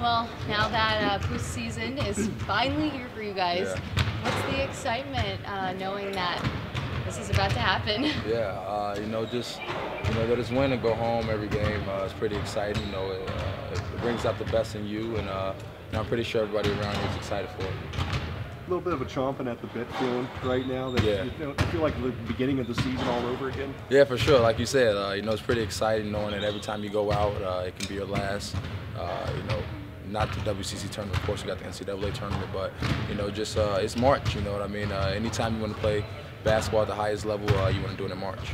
Well, now that postseason is finally here for you guys, what's the excitement knowing that this is about to happen? Yeah, just this win and go home every game is pretty exciting. It brings out the best in you, and I'm pretty sure everybody around here is excited for it. A little bit of a chomping at the bit feeling right now. That you feel like the beginning of the season all over again. Yeah, for sure. Like you said, it's pretty exciting knowing that every time you go out, it can be your last. Not the WCC tournament, of course, we got the NCAA tournament, but it's March. You know what I mean? Anytime you want to play basketball at the highest level, you want to do it in March.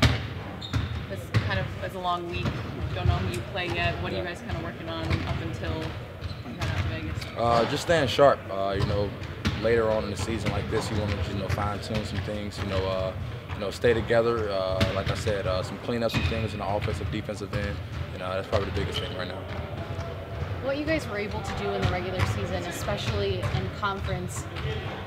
It's a long week. Don't know who you play yet. What are you guys kind of working on up until you head out to Vegas? Just staying sharp. Later on in the season like this, you want to fine tune some things. Stay together. Like I said, clean up some things in the offensive, defensive end, and that's probably the biggest thing right now. What you guys were able to do in the regular season, especially in conference,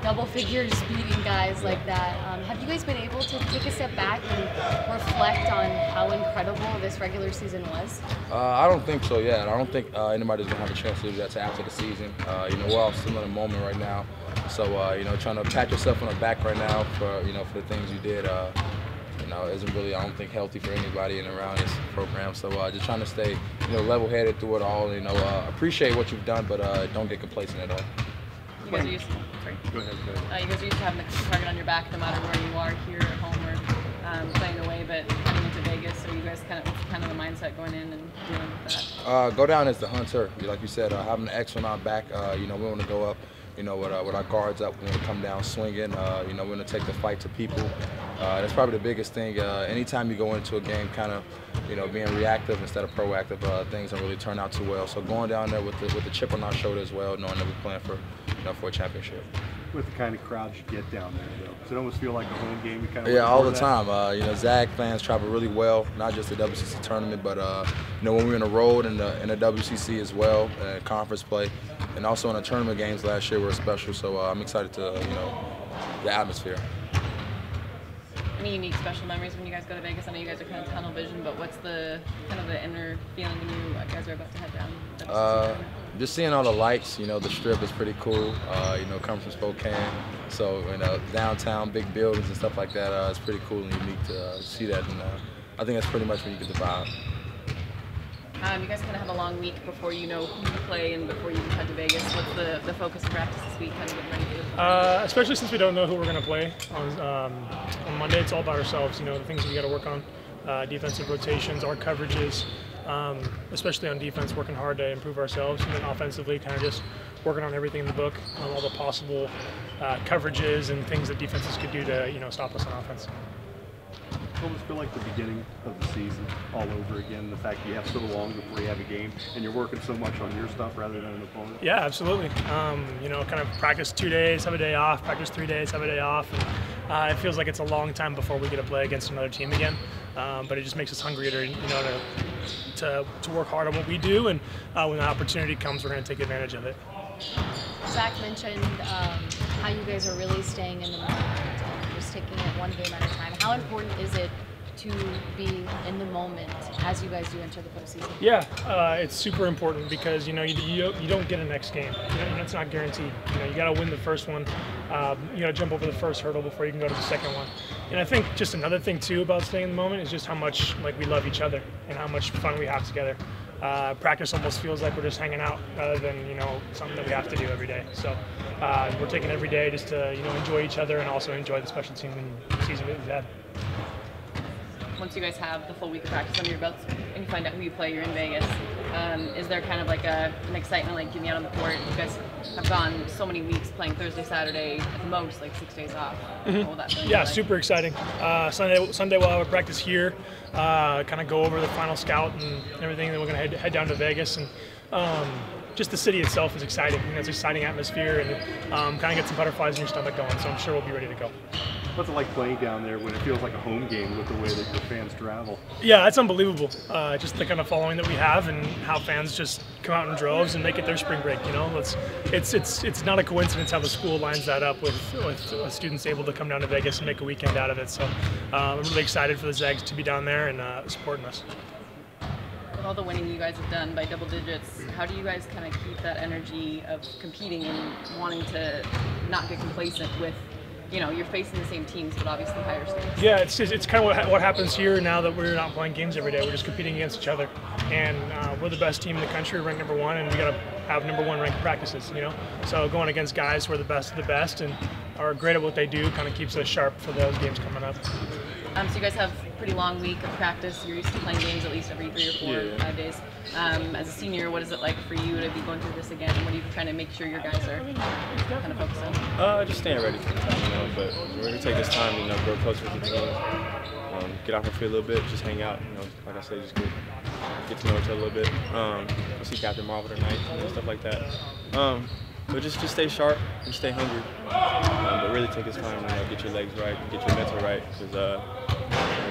double figures beating guys like that, have you guys been able to take a step back and reflect on how incredible this regular season was? I don't think so yet. I don't think anybody's going to have a chance to do that after the season. We're all still in a moment right now. So, trying to pat yourself on the back right now for the things you did, isn't really, I don't think, healthy for anybody in around this program. So just trying to stay, level-headed through it all. Appreciate what you've done, but don't get complacent at all. You guys are used to, Go ahead. you guys are used to having the target on your back no matter where you are, here at home or playing away, but coming into Vegas, so you guys what's kind of the mindset going in and dealing with that? Go down as the hunter. Like you said, having the X on our back, we want to go up. With our guards up, we want to come down swinging. We want to take the fight to people. That's probably the biggest thing. Anytime you go into a game kind of, being reactive instead of proactive, things don't really turn out too well. So going down there with the chip on our shoulder as well, knowing that we're playing for, for a championship. With the kind of crowds you get down there, though, does it almost feel like a home game? You kind of all the time. Zag fans travel really well, not just the WCC tournament, but when we're in the road in the WCC as well, conference play, and also in the tournament games last year were special. So I'm excited to the atmosphere. Any unique special memories when you guys go to Vegas? I know you guys are kind of tunnel vision, but what's the inner feeling when you guys are about to head down? Just seeing all the lights, the strip is pretty cool. Coming from Spokane, so downtown, big buildings and stuff like that. It's pretty cool and unique to see that, and I think that's pretty much when you get the vibe. You guys kind of have a long week before you know who you play and before you head to Vegas. What's the focus of practice this week? Kind of getting ready for especially since we don't know who we're going to play on Monday. It's all about ourselves. The things we got to work on, defensive rotations, our coverages, especially on defense, working hard to improve ourselves, and then offensively, kind of just working on everything in the book, on all the possible coverages and things that defenses could do to stop us on offense. Almost feel like the beginning of the season all over again. The fact that you have so long before you have a game, and you're working so much on your stuff rather than an opponent. Yeah, absolutely. Kind of practice 2 days, have a day off. Practice 3 days, have a day off. And, it feels like it's a long time before we get to play against another team again. But it just makes us hungry to work hard on what we do. And when the opportunity comes, we're going to take advantage of it. Zach mentioned how you guys are really staying in the moment and just taking it one game at a time. How important is it to be in the moment as you guys do enter the postseason? Yeah, it's super important because you don't get a next game. It's not guaranteed. You got to win the first one. Jump over the first hurdle before you can go to the second one. And I think just another thing too about staying in the moment is just how much we love each other and how much fun we have together. Practice almost feels like we're just hanging out rather than something that we have to do every day. So we're taking every day just to enjoy each other and also enjoy the special team season that we've had. Once you guys have the full week of practice under your belts and you find out who you play, you're in Vegas, is there kind of like an excitement like getting out on the court? You guys have gone so many weeks playing Thursday, Saturday, at the most, like 6 days off. Mm-hmm. All that yeah, super exciting. Sunday we'll have a practice here, kind of go over the final scout and everything, and then we're going to head down to Vegas. And just the city itself is exciting. It's an exciting atmosphere, and kind of get some butterflies in your stomach going, so I'm sure we'll be ready to go. What's it like playing down there when it feels like a home game with the way that your fans travel? Yeah, it's unbelievable. Just the kind of following that we have and how fans just come out in droves and make it their spring break. It's not a coincidence how the school lines that up with students able to come down to Vegas and make a weekend out of it. So I'm really excited for the Zags to be down there and supporting us. With all the winning you guys have done by double digits, how do you guys kind of keep that energy of competing and wanting to not get complacent with, you're facing the same teams, but obviously higher stakes? Yeah, it's kind of what happens here now that we're not playing games every day. We're just competing against each other, and we're the best team in the country, ranked #1, and we got to have #1 ranked practices. So going against guys who are the best of the best and are great at what they do kind of keeps us sharp for those games coming up. So you guys have a pretty long week of practice. You're used to playing games at least every 3 or 4 or 5 days. As a senior, what is it like for you to be going through this again? What are you trying to make sure your guys are kind of focused on? Just staying ready for the time, but we're going to take this time to, grow closer with the team, get off our field a little bit, just hang out, like I said, just get to know each other a little bit. We'll see Captain Marvel tonight, stuff like that. But just stay sharp and stay hungry, but really take this time to get your legs right, get your mental right, because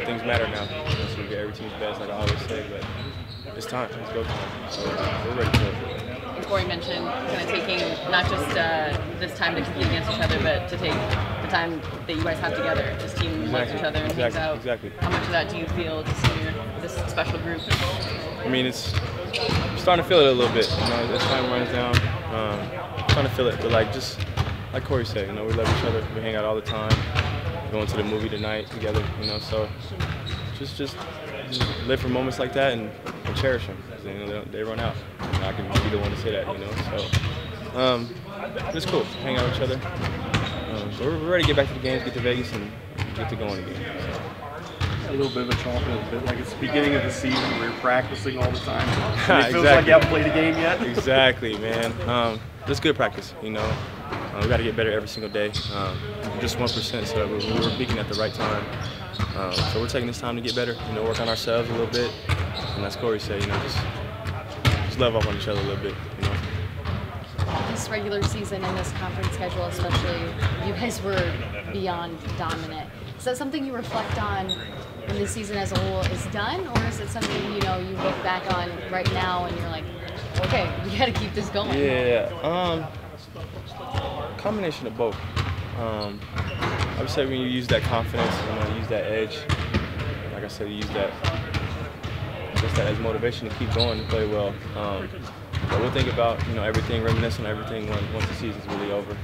things matter now. So we get every team's best, like I always say, but it's time. It's go time. So we're ready for it. Corey mentioned kind of taking not just this time to compete against each other, but to take the time that you guys have together. This team loves each other and hangs out. Exactly. How much of that do you feel this senior, this special group? I mean, I'm starting to feel it a little bit. As time runs down, trying to feel it. But just like Corey said, we love each other. We hang out all the time. We're going to the movie tonight together. So just live for moments like that and cherish them. They run out. I can be the one to say that. So it's cool. Hang out with each other. We're ready to get back to the games, get to Vegas, and get to going again. So. A little bit of a chalk, a bit like it's the beginning of the season where you're practicing all the time. It feels like you haven't played a game yet. Exactly, man. It's good practice, we got to get better every single day. Just 1%, so we're peaking at the right time. So we're taking this time to get better, work on ourselves a little bit. And as Corey said, just love up on each other a little bit, This regular season and this conference schedule especially, you guys were beyond dominant. Is that something you reflect on when the season as a whole is done, or is it something you look back on right now and you're like, okay, we got to keep this going? Yeah, combination of both. I would say when you use that confidence, use that edge. Like I said, you use that as motivation to keep going and play well. But we'll think about everything, reminisce on everything once the season's really over.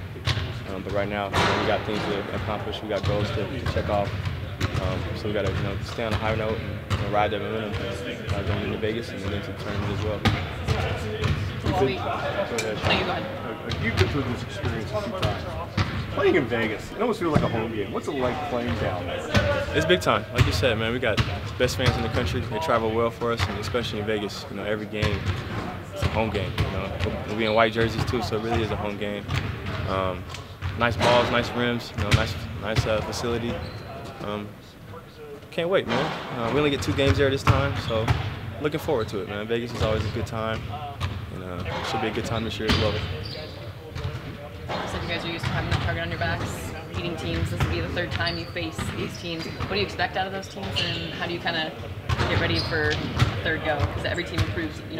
But right now, we got things to accomplish. We got goals to check off. So we got to stay on a high note and ride that momentum going into Vegas and then into the tournament as well. Go ahead. You've been through this experience a few times. Playing in Vegas, it almost feels like a home game. What's it like playing down there? It's big time. Like you said, man, we got the best fans in the country. They travel well for us, and especially in Vegas. Every game, it's a home game. We'll be in white jerseys too, so it really is a home game. Nice balls, nice rims, nice facility. Can't wait, man. We only get 2 games there this time, so looking forward to it, man. Vegas is always a good time, and it should be a good time this year as well. You said you guys are used to having that target on your backs, beating teams. This will be the 3rd time you face these teams. What do you expect out of those teams, and how do you kind of get ready for a 3rd go? Because every team improves, each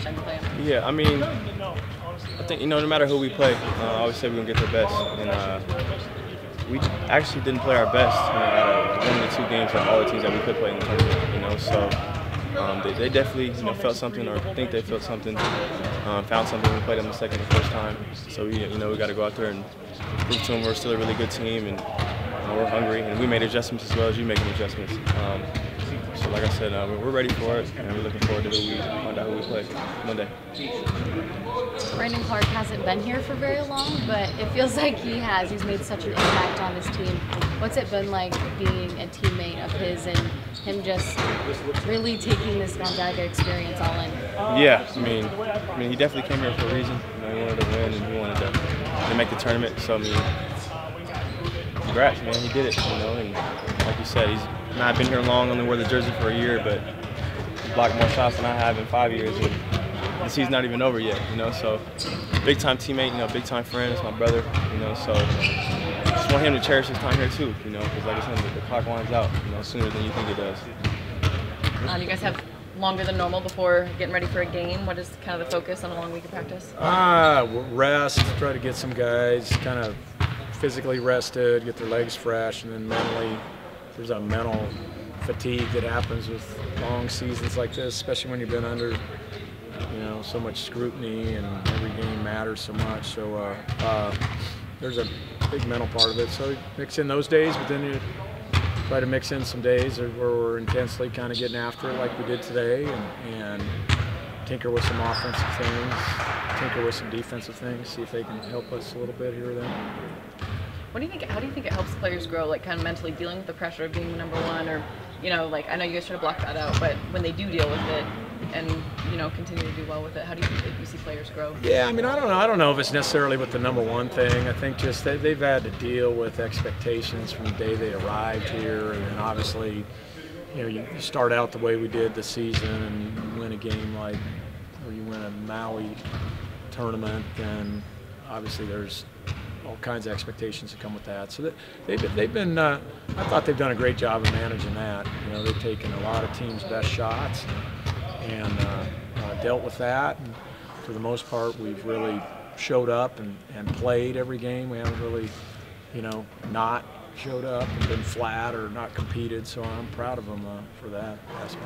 time you play them. Yeah, I mean, I think, no matter who we play, I always say we're going to get their best. And we actually didn't play our best out of 1 of the 2 games of all the teams that we could play in the tournament, so they definitely felt something, or think they felt something, found something when we played them the 2nd and 1st time. So we got to go out there and prove to them we're still a really good team, and we're hungry, and we made adjustments as well as you making adjustments. So like I said, we're ready for it, and we're looking forward to find out who we play Monday. Brandon Clark hasn't been here for very long, but it feels like he has. He's made such an impact on this team. What's it been like being a teammate of his and him just really taking this Gonzaga experience all in? Yeah, I mean, he definitely came here for a reason. He wanted to win and he wanted to make the tournament. So congrats, man. He did it. And like you said, he's not been here long. Only wore the jersey for a year, but he blocked more shots than I have in 5 years. And the season's not even over yet. So big time teammate. Big time friend. It's my brother. So just want him to cherish his time here too. Because like I said, the clock winds out. Sooner than you think it does. You guys have longer than normal before getting ready for a game. What is kind of the focus on a long week of practice? Rest, try to get some guys kind of physically rested, get their legs fresh, and then mentally, there's a mental fatigue that happens with long seasons like this, especially when you've been under, so much scrutiny and every game matters so much. So there's a big mental part of it. So you mix in those days, but then you try to mix in some days where we're intensely kind of getting after it like we did today, and tinker with some offensive things, tinker with some defensive things, see if they can help us a little bit here or there. What do you think? How do you think it helps players grow, like kind of mentally dealing with the pressure of being the number one, or like I know you guys try to block that out, but when they do deal with it and continue to do well with it, how do you think that you see players grow? Yeah, I mean, I don't know if it's necessarily with the number one thing. I think just they've had to deal with expectations from the day they arrived here, and then obviously, you start out the way we did this season, and you win a game or you win a Maui tournament, then obviously there's all kinds of expectations that come with that. So they've been, I thought they've done a great job of managing that. They've taken a lot of teams' best shots and dealt with that. And for the most part, we've really showed up and played every game. We haven't really, not showed up and been flat or not competed. So I'm proud of them for that aspect.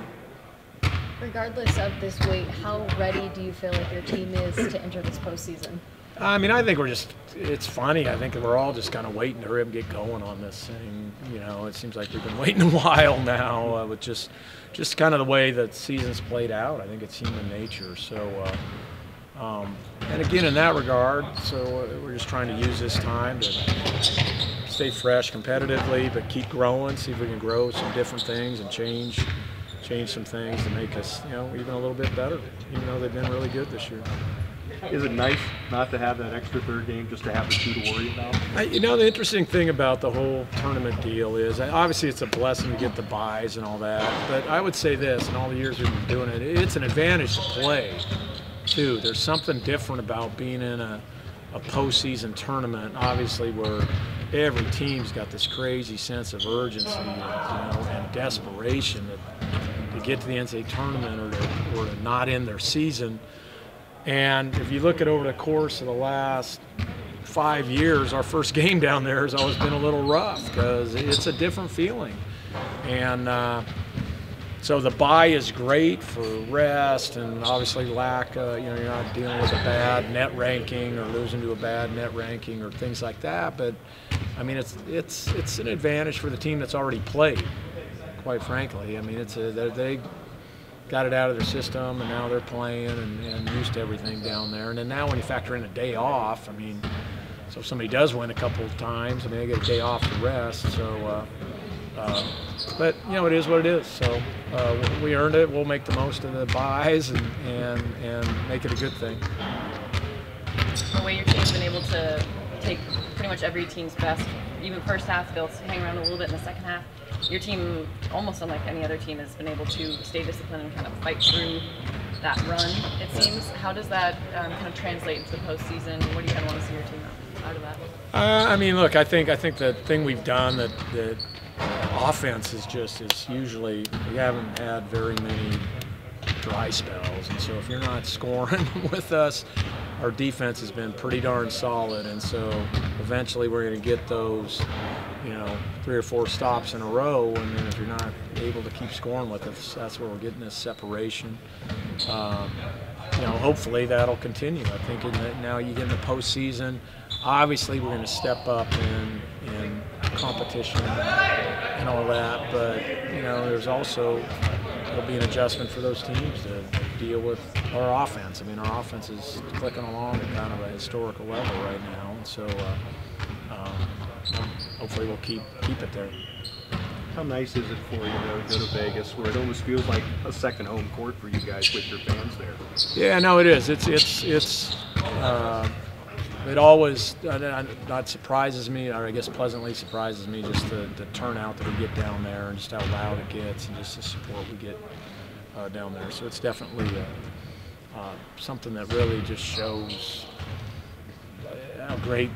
Regardless of this weight, how ready do you feel like your team is to enter this postseason? I mean, I think it's funny. I think we're all just kind of waiting to hurry up and get going on this thing. It seems like we've been waiting a while now with just kind of the way that season's played out. I think it's human nature. So, and again, in that regard, so we're just trying to use this time to stay fresh competitively, but keep growing, see if we can grow some different things and change some things to make us, even a little bit better, even though they've been really good this year. Is it nice not to have that extra third game, just to have the two to worry about? The interesting thing about the whole tournament deal is, obviously it's a blessing to get the buys and all that, but I would say this, in all the years we've been doing it, it's an advantage to play, too. There's something different about being in a postseason tournament, obviously, where every team's got this crazy sense of urgency and desperation to get to the NCAA tournament or to not end their season. And if you look at over the course of the last 5 years, our first game down there has always been a little rough because it's a different feeling. And so the bye is great for rest and obviously lack, you're not dealing with a bad net ranking or losing to a bad net ranking or things like that. But I mean, it's an advantage for the team that's already played, quite frankly. I mean, they got it out of their system, and now they're playing and used to everything down there. And then now when you factor in a day off, I mean, so if somebody does win a couple of times, I mean, they get a day off to rest. So, but, it is what it is. So we earned it. We'll make the most of the buys and make it a good thing. The way your team's been able to take pretty much every team's best, even first half, they'll hang around a little bit in the second half. Your team, almost unlike any other team, has been able to stay disciplined and kind of fight through that run, it seems. How does that kind of translate into the postseason? What do you kind of want to see your team out of that? I mean, look, I think the thing we've done that offense is usually we haven't had very many dry spells, and so if you're not scoring with us, our defense has been pretty darn solid, and so eventually we're going to get those 3 or 4 stops in a row, and then if you're not able to keep scoring with us, that's where we're getting this separation. Hopefully that'll continue. I think now you get in the postseason, obviously we're going to step up in competition and all that, but there's also it'll be an adjustment for those teams to deal with our offense. I mean, our offense is clicking along at kind of a historical level right now, and so hopefully we'll keep it there. How nice is it for you to go to Vegas, where it almost feels like a second home court for you guys with your fans there? Yeah, no, it is. It always not surprises me, or I guess pleasantly surprises me, just the turnout that we get down there and just how loud it gets and just the support we get down there. So it's definitely something that really just shows how great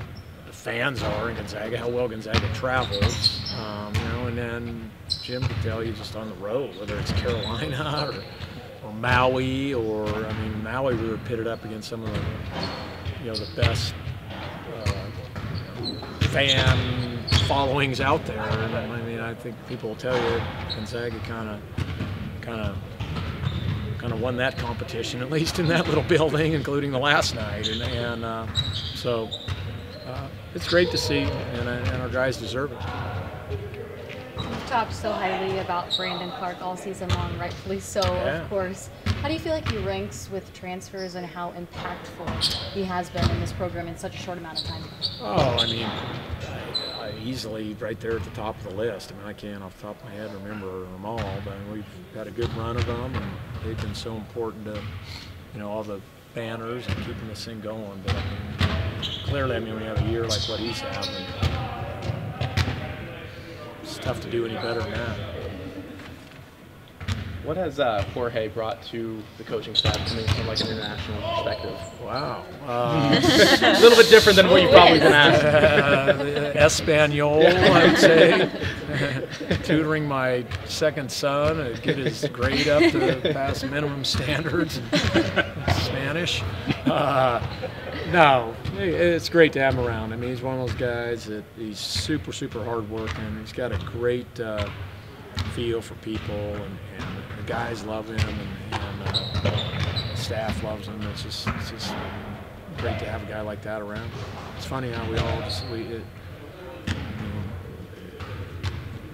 the fans are in Gonzaga, how well Gonzaga travels. And then Jim could tell you just on the road, whether it's Carolina or Maui, or Maui we were pitted up against some of the the best fan followings out there. And I mean, I think people will tell you Gonzaga kind of won that competition, at least in that little building, including the last night. And so it's great to see, and our guys deserve it. You've talked so highly about Brandon Clark all season long, rightfully so, Yeah. of course. How do you feel like he ranks with transfers and how impactful he has been in this program in such a short amount of time? Oh, I mean, I easily right there at the top of the list. I mean, I can't off the top of my head remember them all, but we've had a good run of them, and they've been so important to, all the banners and keeping this thing going. But I mean, clearly, I mean, when you have a year like what he's having, it's tough to do any better than that. What has Jorge brought to the coaching staff coming from like an international perspective? Wow. A little bit different than what you've probably been asked. Espanol, I would say. Tutoring my second son to get his grade up to pass minimum standards in Spanish. No, it's great to have him around. I mean, he's one of those guys that he's super, super hard working. He's got a great feel for people, and the guys love him, and staff loves him. It's just great to have a guy like that around. It's funny how we all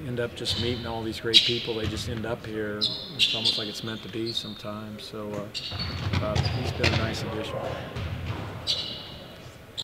end up just meeting all these great people. They just end up here. It's almost like it's meant to be sometimes. So he's been a nice addition.